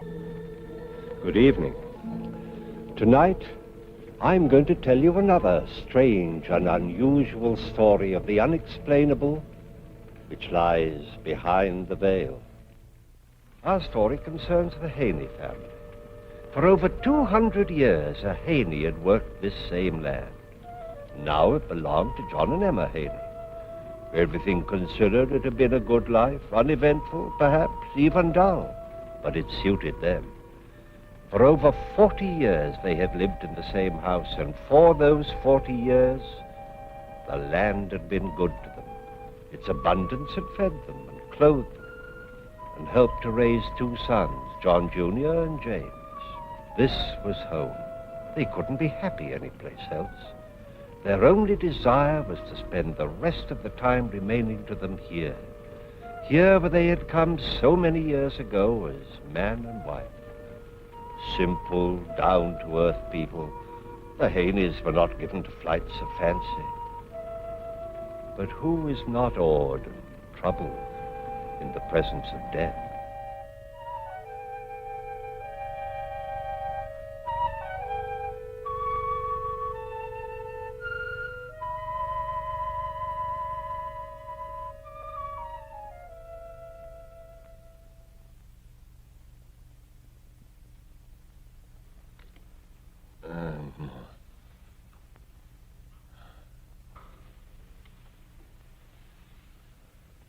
Good evening. Tonight, I'm going to tell you another strange and unusual story of the unexplainable which lies behind the veil. Our story concerns the Haney family. For over 200 years, a Haney had worked this same land. Now it belonged to John and Emma Haney. Everything considered, it had been a good life, uneventful, perhaps even dull, but it suited them. For over 40 years they had lived in the same house, and for those 40 years, the land had been good to them. Its abundance had fed them and clothed them, and helped to raise two sons, John Jr. and James. This was home. They couldn't be happy anyplace else. Their only desire was to spend the rest of the time remaining to them here. Here where they had come so many years ago as man and wife. Simple, down-to-earth people, the Haneys were not given to flights of fancy. But who is not awed and troubled in the presence of death?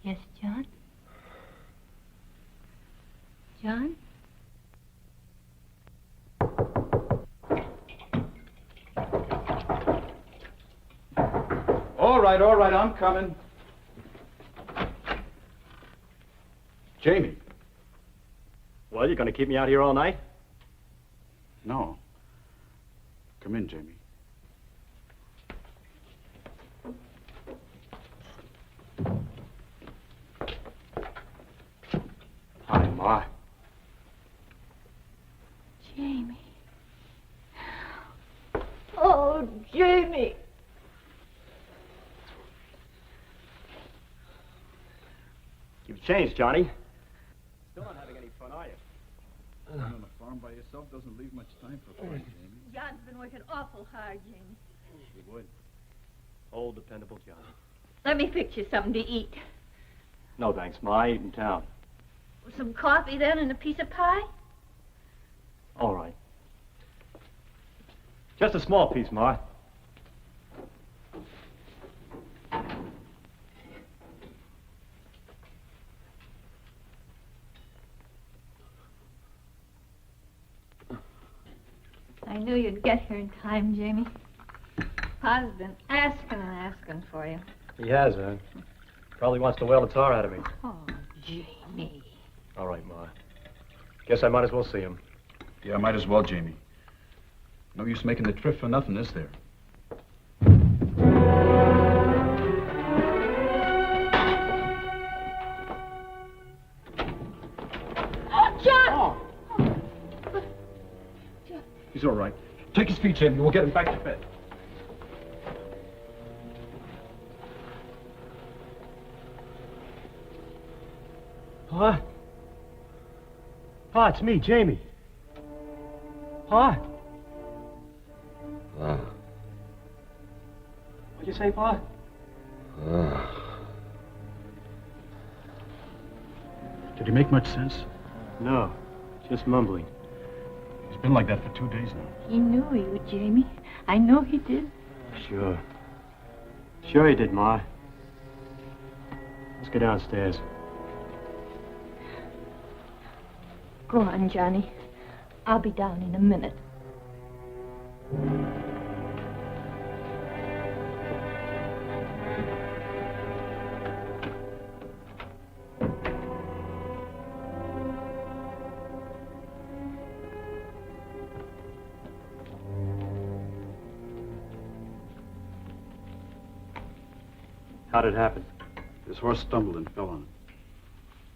Yes, John? John? All right, I'm coming. Jamie. Well, you're going to keep me out here all night? No. Come in, Jamie. Hi, Ma. Jamie. Oh, Jamie. You've changed, Johnny. Still not having any fun, are you? Being on a farm by yourself doesn't leave much time for fun, Jamie. John's been working awful hard, Jamie. You would. Old, dependable Johnny. Let me fix you something to eat. No, thanks, Ma. I eat in town. Some coffee, then, and a piece of pie? All right. Just a small piece, Ma. I knew you'd get here in time, Jamie. Pa's been asking and asking for you. He has, huh? Probably wants to whale the tar out of me. Oh, Jamie. All right, Ma. Guess I might as well see him. Yeah, might as well, Jamie. No use making the trip for nothing, is there? John! He's all right. Take his feet, Jamie. We'll get him back to bed. Pa? Pa, it's me, Jamie. Pa? What'd you say, Pa? Did he make much sense? No, just mumbling. He's been like that for 2 days now. He knew he would, Jamie. I know he did. Sure. Sure he did, Ma. Let's go downstairs. Go on, Johnny. I'll be down in a minute. How did it happen? His horse stumbled and fell on him.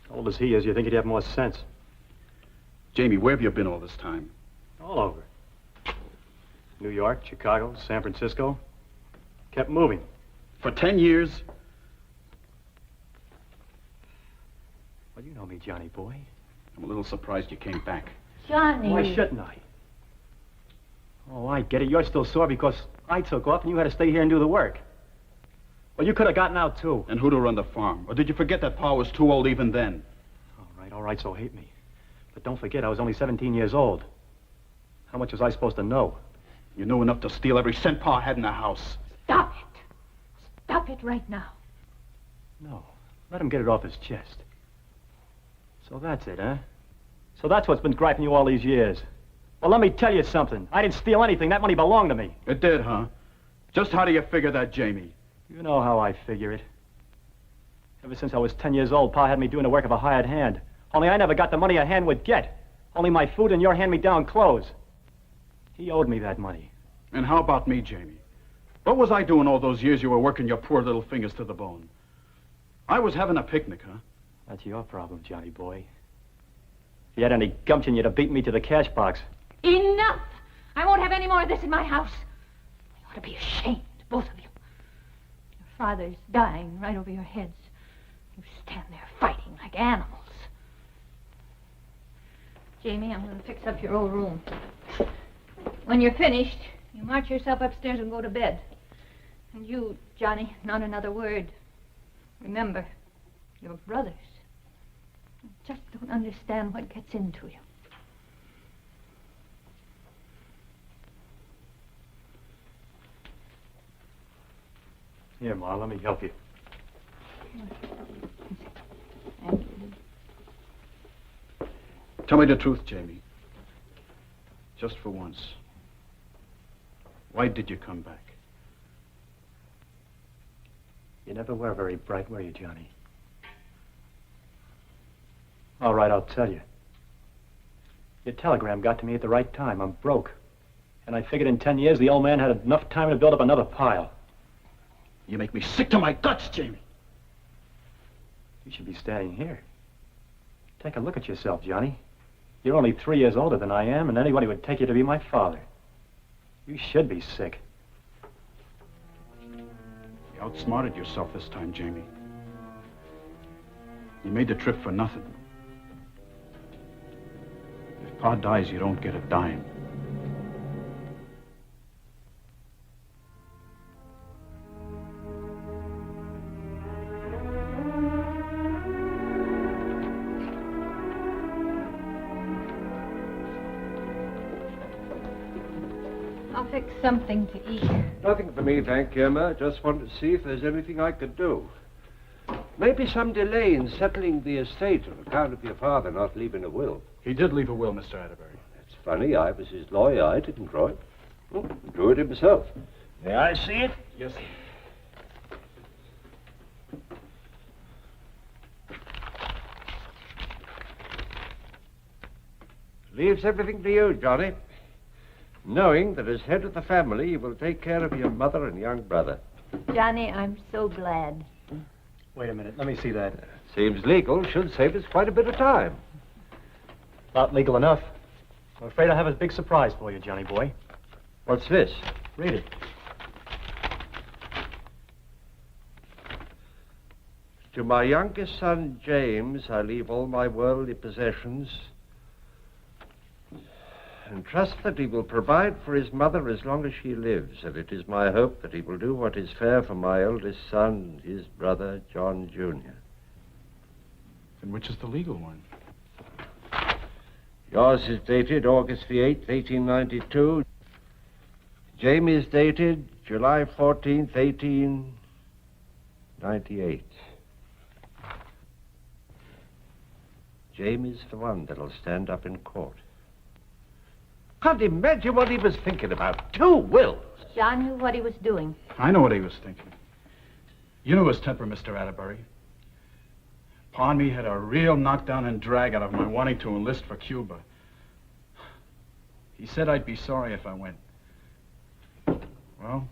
How old as he is, you think he'd have more sense. Jamie, where have you been all this time? All over. New York, Chicago, San Francisco. Kept moving. For 10 years? Well, you know me, Johnny boy. I'm a little surprised you came back. Johnny. Why shouldn't I? Oh, I get it. You're still sore because I took off and you had to stay here and do the work. Well, you could have gotten out, too. And who to run the farm? Or did you forget that Pa was too old even then? All right, so hate me. But don't forget, I was only 17 years old. How much was I supposed to know? You knew enough to steal every cent Pa had in the house. Stop it. Stop it right now. No, let him get it off his chest. So that's it, huh? So that's what's been griping you all these years. Well, let me tell you something. I didn't steal anything. That money belonged to me. It did, huh? Just how do you figure that, Jamie? You know how I figure it. Ever since I was 10 years old, Pa had me doing the work of a hired hand. Only I never got the money a hand would get. Only my food and your hand-me-down clothes. He owed me that money. And how about me, Jamie? What was I doing all those years you were working your poor little fingers to the bone? I was having a picnic, huh? That's your problem, Johnny boy. If you had any gumption, you'd have beaten me to the cash box. Enough! I won't have any more of this in my house. You ought to be ashamed, both of you. Your father's dying right over your heads. You stand there fighting like animals. Jamie, I'm going to fix up your old room. When you're finished, you march yourself upstairs and go to bed. And you, Johnny, not another word. Remember, you're brothers. You just don't understand what gets into you. Here, Ma, let me help you. Thank you. Tell me the truth, Jamie. Just for once. Why did you come back? You never were very bright, were you, Johnny? All right, I'll tell you. Your telegram got to me at the right time. I'm broke. And I figured in 10 years the old man had enough time to build up another pile. You make me sick to my guts, Jamie. You should be standing here. Take a look at yourself, Johnny. You're only 3 years older than I am, and anybody would take you to be my father. You should be sick. You outsmarted yourself this time, Jamie. You made the trip for nothing. If Pa dies, you don't get a dime. I'll fix something to eat. Nothing for me, thank you, Emma. Just wanted to see if there's anything I could do. Maybe some delay in settling the estate on account of your father not leaving a will. He did leave a will, Mr. Atterbury. That's funny. I was his lawyer. I didn't draw it. Oh, he drew it himself. May I see it? Yes, sir. Leaves everything to you, Johnny. Knowing that as head of the family, you will take care of your mother and young brother. Johnny, I'm so glad. Wait a minute. Let me see that. Seems legal. Should save us quite a bit of time. Not legal enough. I'm afraid I have a big surprise for you, Johnny boy. What's this? Read it. To my youngest son, James, I leave all my worldly possessions and trust that he will provide for his mother as long as she lives, and it is my hope that he will do what is fair for my eldest son and his brother, John Jr. And which is the legal one? Yours is dated August the 8th, 1892. Jamie's dated July 14th, 1898. Jamie's the one that'll stand up in court. Can't imagine what he was thinking about. 2 wills. John knew what he was doing. I know what he was thinking. You knew his temper, Mr. Atterbury. Pa and me had a real knockdown and drag out of my wanting to enlist for Cuba. He said I'd be sorry if I went. Well,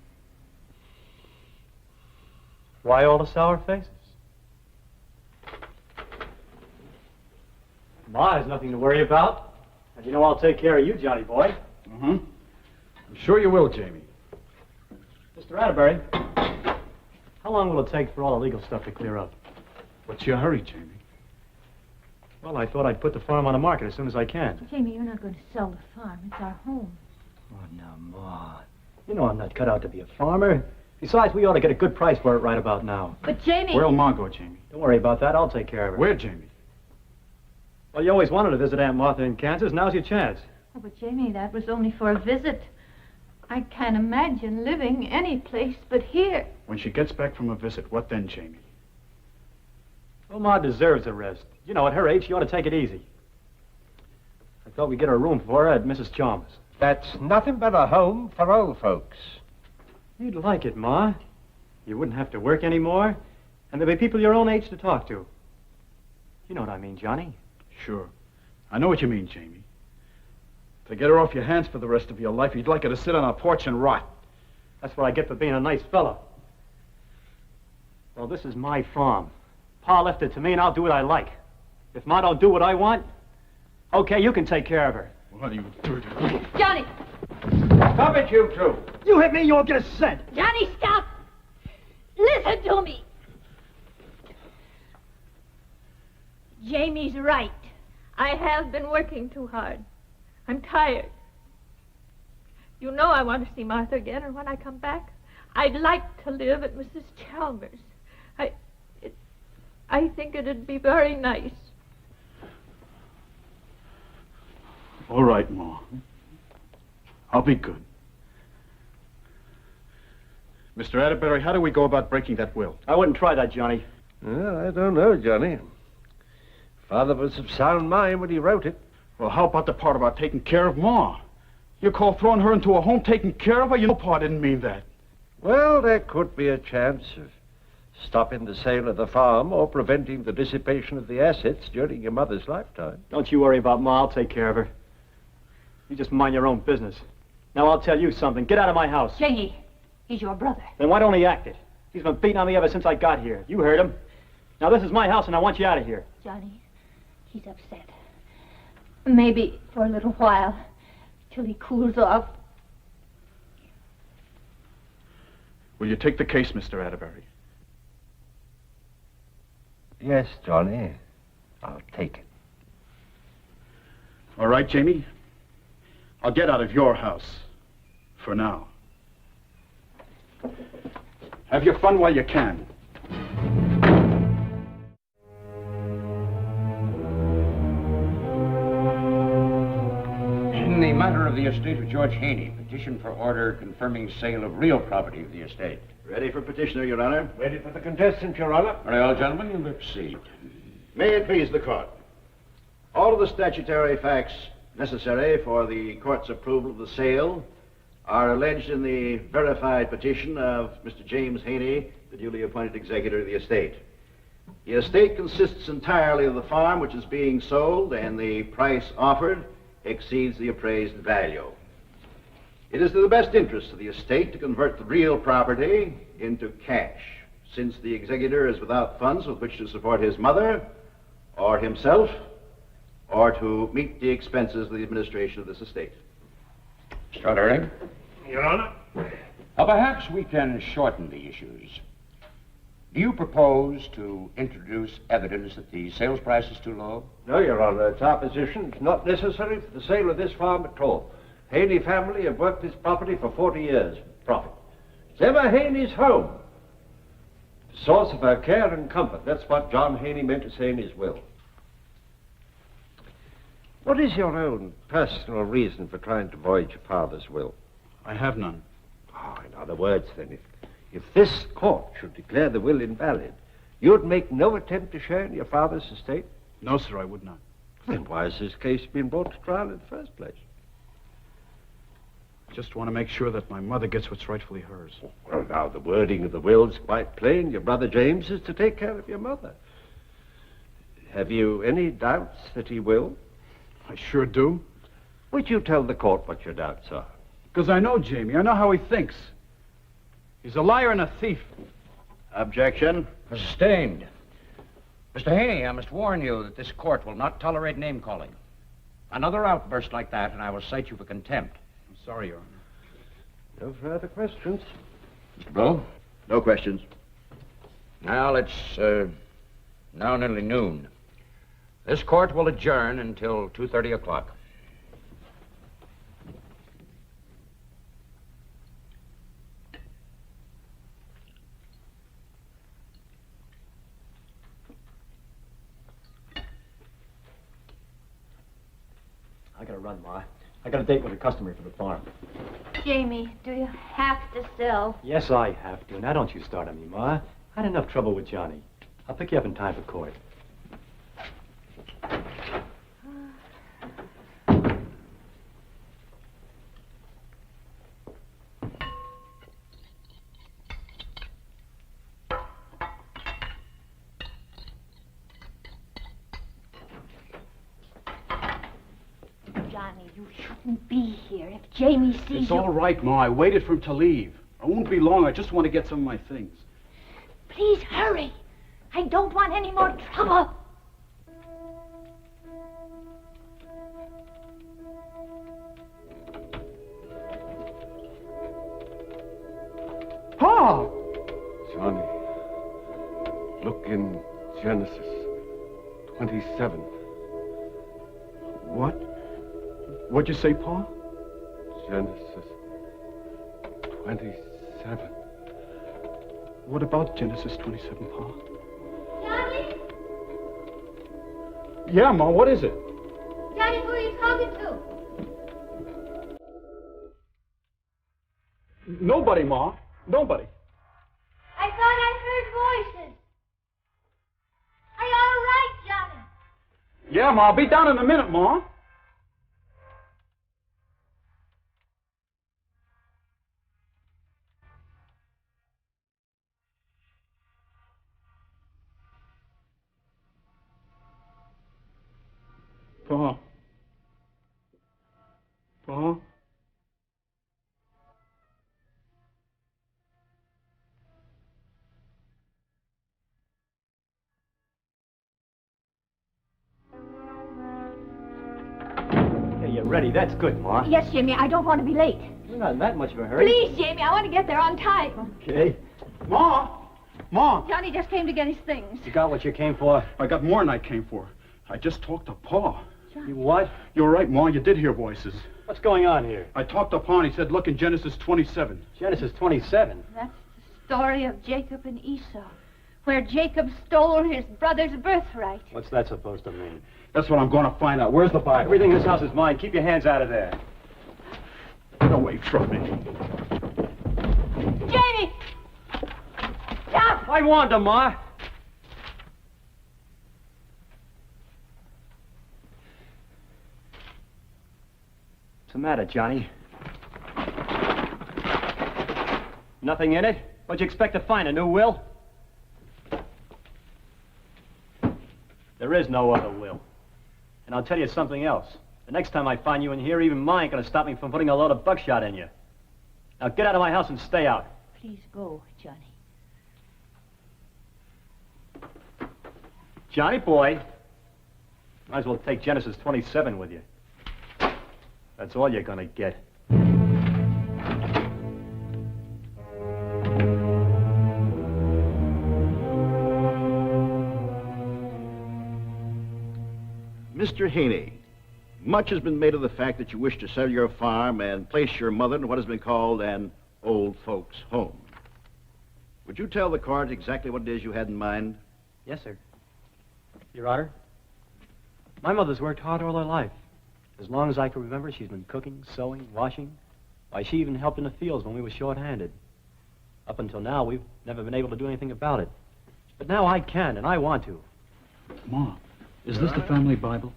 Why all the sour faces? Ma has nothing to worry about. And you know I'll take care of you, Johnny boy. I'm sure you will, Jamie. Mr. Atterbury, how long will it take for all the legal stuff to clear up? What's your hurry, Jamie? Well, I thought I'd put the farm on the market as soon as I can. Jamie, you're not going to sell the farm. It's our home. Oh, now, Ma. You know I'm not cut out to be a farmer. Besides, we ought to get a good price for it right about now. But Jamie... Where'll Ma go, Jamie? Don't worry about that. I'll take care of her. Where, Jamie? Well, you always wanted to visit Aunt Martha in Kansas. Now's your chance. Oh, but Jamie, that was only for a visit. I can't imagine living any place but here. When she gets back from a visit, what then, Jamie? Well, Ma deserves a rest. You know, at her age, she ought to take it easy. I thought we'd get her a room for her at Mrs. Chalmers. That's nothing but a home for old folks. You'd like it, Ma. You wouldn't have to work anymore, and there'd be people your own age to talk to. You know what I mean, Johnny. Sure. I know what you mean, Jamie. To get her off your hands for the rest of your life, you'd like her to sit on a porch and rot. That's what I get for being a nice fella. Well, this is my farm. Pa left it to me, and I'll do what I like. If Ma don't do what I want, okay, you can take care of her. What are you doing? Johnny! Stop it, you two. You hit me, you won't get a cent. Johnny, stop! Listen to me! Jamie's right. I have been working too hard. I'm tired. You know I want to see Martha again, and when I come back, I'd like to live at Mrs. Chalmers. I think it'd be very nice. All right, Ma. I'll be good. Mr. Atterbury, how do we go about breaking that will? I wouldn't try that, Johnny. Well, I don't know, Johnny. Father was of sound mind when he wrote it. Well, how about the part about taking care of Ma? You call throwing her into a home taking care of her? You know Pa didn't mean that. Well, there could be a chance of stopping the sale of the farm or preventing the dissipation of the assets during your mother's lifetime. Don't you worry about Ma. I'll take care of her. You just mind your own business. Now, I'll tell you something. Get out of my house. Jamie, he's your brother. Then why don't he act it? He's been beating on me ever since I got here. You heard him. Now, this is my house, and I want you out of here. Johnny, he's upset. Maybe for a little while, till he cools off. Will you take the case, Mr. Atterbury? Yes, Johnny. I'll take it. All right, Jamie. I'll get out of your house. For now. Have your fun while you can. In the matter of the estate of George Haney, petition for order confirming sale of real property of the estate. Ready for petitioner, Your Honor. Ready for the contestant, Your Honor. Very well, gentlemen, you may proceed. May it please the court. All of the statutory facts necessary for the court's approval of the sale are alleged in the verified petition of Mr. James Haney, the duly appointed executor of the estate. The estate consists entirely of the farm which is being sold, and the price offered exceeds the appraised value. It is to the best interest of the estate to convert the real property into cash, since the executor is without funds with which to support his mother, or himself, or to meet the expenses of the administration of this estate. Mr. Atterbury? Your Honor. Perhaps we can shorten the issues. Do you propose to introduce evidence that the sales price is too low? No, Your Honor. It's our position. It's not necessary for the sale of this farm at all. Haney family have worked this property for 40 years. Profit. It's Emma Haney's home. The source of her care and comfort. That's what John Haney meant to say in his will. What is your own personal reason for trying to void your father's will? I have none. Oh, in other words, then, if this court should declare the will invalid, you'd make no attempt to share in your father's estate? No, sir, I would not. Then why has this case been brought to trial in the first place? Just want to make sure that my mother gets what's rightfully hers. Well, now, the wording of the will's quite plain. Your brother James is to take care of your mother. Have you any doubts that he will? I sure do. Would you tell the court what your doubts are? Because I know Jamie. I know how he thinks. He's a liar and a thief. Objection. Sustained. Mr. Haney, I must warn you that this court will not tolerate name-calling. Another outburst like that, and I will cite you for contempt. I'm sorry, Your Honor. No further questions. Mr. Blow? No questions. Now, it's now nearly noon. This court will adjourn until 2:30 o'clock. I gotta run, Ma. I got a date with a customer for the farm. Jamie, do you have to sell? Yes, I have to. Now, don't you start on me, Ma. I had enough trouble with Johnny. I'll pick you up in time for court. Johnny, you shouldn't be here. If Jamie sees It's you... all right, Ma. I waited for him to leave. I won't be long. I just want to get some of my things. Please hurry. I don't want any more trouble. Pa! Johnny, look in Genesis 27. What? What'd you say, Pa? Genesis 27. What about Genesis 27, Pa? Johnny? Yeah, Ma, what is it? Johnny, who are you talking to? Nobody, Ma. Nobody. I thought I heard voices. Are you all right, Johnny? Yeah, Ma, I'll be down in a minute, Ma. Pa. Pa. Okay, you're ready. That's good, Ma. Yes, Jamie, I don't want to be late. You're not in that much of a hurry. Please, Jamie, I want to get there on time. Okay. Ma! Ma! Johnny just came to get his things. You got what you came for? I got more than I came for. I just talked to Pa. You what? You're right, Ma. You did hear voices. What's going on here? I talked to Pa and he said, look in Genesis 27. Genesis 27. That's the story of Jacob and Esau, where Jacob stole his brother's birthright. What's that supposed to mean? That's what I'm going to find out. Where's the Bible? Everything in this house is mine. Keep your hands out of there. Get away from me. Jamie! Stop! I warned him, Ma. What's the matter, Johnny? Nothing in it? What'd you expect to find, a new will? There is no other will. And I'll tell you something else. The next time I find you in here, even mine ain't gonna stop me from putting a load of buckshot in you. Now get out of my house and stay out. Please go, Johnny. Johnny boy, might as well take Genesis 27 with you. That's all you're gonna get. Mr. Haney, much has been made of the fact that you wish to sell your farm and place your mother in what has been called an old folks' home. Would you tell the court exactly what it is you had in mind? Yes, sir. Your Honor, my mother's worked hard all her life. As long as I can remember, she's been cooking, sewing, washing. Why, she even helped in the fields when we were short-handed. Up until now, we've never been able to do anything about it. But now I can, and I want to. Ma, is this the family Bible?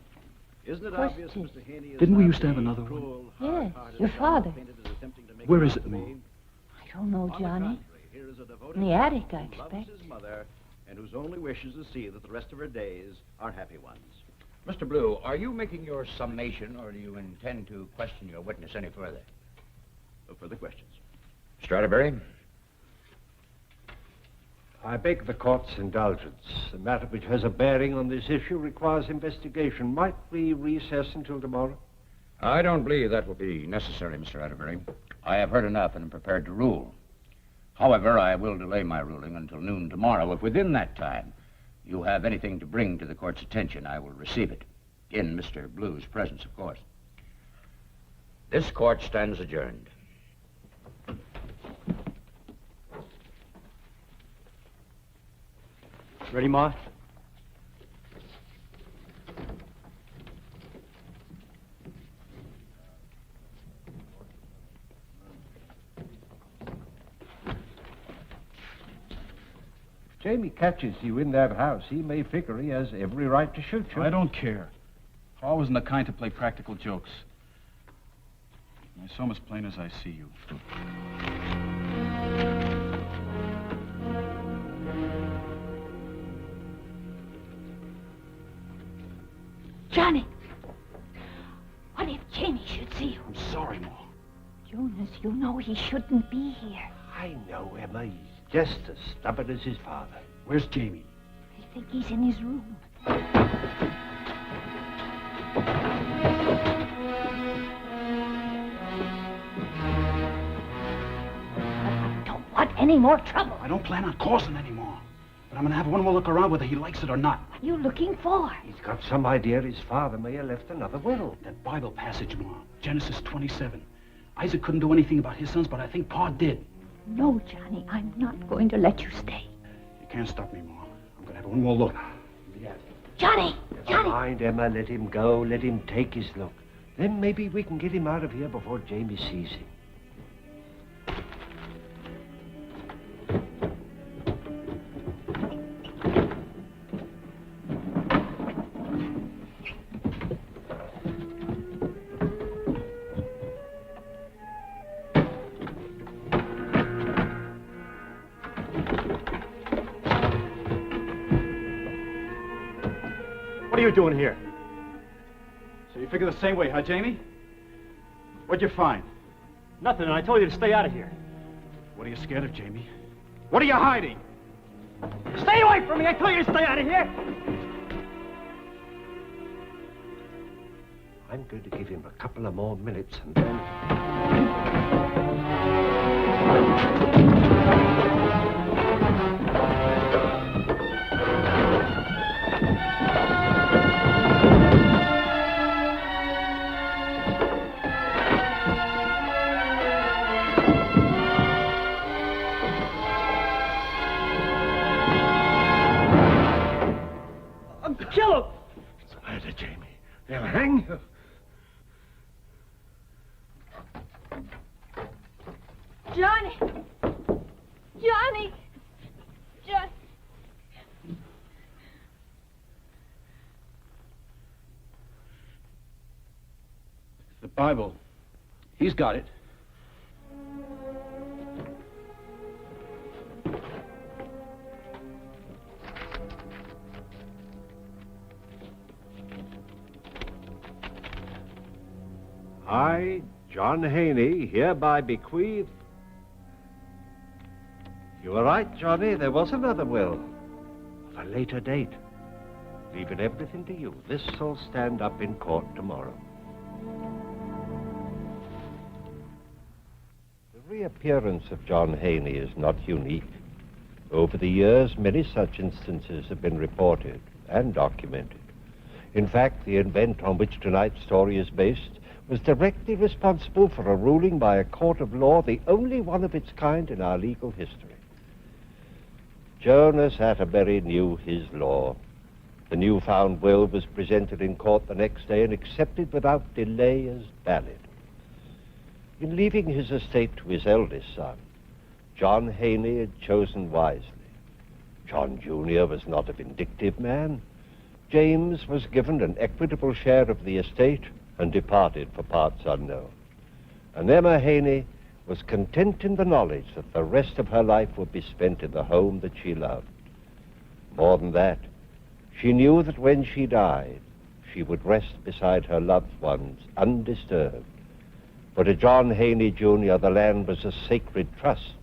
Isn't it course obvious it is. Mr. Haney is Didn't we not used to have the another cruel, Yes, hard-hearted your child father. painted as attempting to make Where her is it, Ma? obey? I don't know, On the Johnny. contrary, here is a devoted In the son attic, I who loves expect. his mother and whose only wish is to see that the rest of her days are happy ones. Mr. Blue, are you making your summation, or do you intend to question your witness any further? No further questions. Mr. Atterbury? I beg the court's indulgence. The matter which has a bearing on this issue requires investigation. Might we recess until tomorrow? I don't believe that will be necessary, Mr. Atterbury. I have heard enough and am prepared to rule. However, I will delay my ruling until noon tomorrow if within that time you have anything to bring to the court's attention, I will receive it. In Mr. Blue's presence, of course. This court stands adjourned. Ready, Ma? If Jamie catches you in that house, he may figure he has every right to shoot you. I don't care. Pa wasn't the kind to play practical jokes. I saw him as plain as I see you. Johnny! What if Jamie should see you? I'm sorry, Ma. Jonas, you know he shouldn't be here. I know, Emma. He's just as stubborn as his father. Where's Jamie? I think he's in his room. I don't want any more trouble. I don't plan on causing any more. But I'm going to have one more look around whether he likes it or not. What are you looking for? He's got some idea his father may have left another will. That Bible passage, Ma. Genesis 27. Isaac couldn't do anything about his sons, but I think Pa did. No, Johnny, I'm not going to let you stay. You can't stop me, Ma. I'm going to have one more look. Yeah. Johnny! Never Johnny! mind, Emma. Let him go. Let him take his look. Then maybe we can get him out of here before Jamie sees him. What are you doing here? So you figure the same way, huh, Jamie? What'd you find? Nothing, and I told you to stay out of here. What are you scared of, Jamie? What are you hiding? Stay away from me! I told you to stay out of here! I'm going to give him a couple of more minutes and then... Kill him! What's the matter, Jamie? They'll hang you. Johnny! Johnny! Johnny! The Bible. He's got it. I, John Haney, hereby bequeath... You were right, Johnny. There was another will. Of a later date. Leaving everything to you. This'll stand up in court tomorrow. The reappearance of John Haney is not unique. Over the years, many such instances have been reported and documented. In fact, the event on which tonight's story is based was directly responsible for a ruling by a court of law, the only one of its kind in our legal history. Jonas Atterbury knew his law. The newfound will was presented in court the next day and accepted without delay as valid. In leaving his estate to his eldest son, John Haney had chosen wisely. John Jr. was not a vindictive man. James was given an equitable share of the estate and departed for parts unknown. And Emma Haney was content in the knowledge that the rest of her life would be spent in the home that she loved. More than that, she knew that when she died, she would rest beside her loved ones, undisturbed. For to John Haney, Jr., the land was a sacred trust,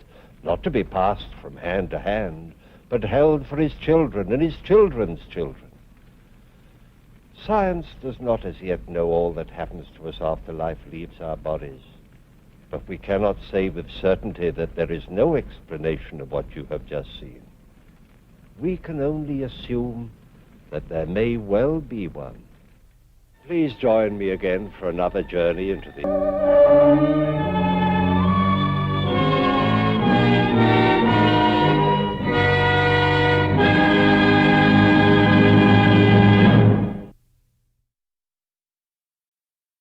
not to be passed from hand to hand, but held for his children and his children's children. Science does not as yet know all that happens to us after life leaves our bodies. But we cannot say with certainty that there is no explanation of what you have just seen. we can only assume that there may well be one. Please join me again for another journey into the...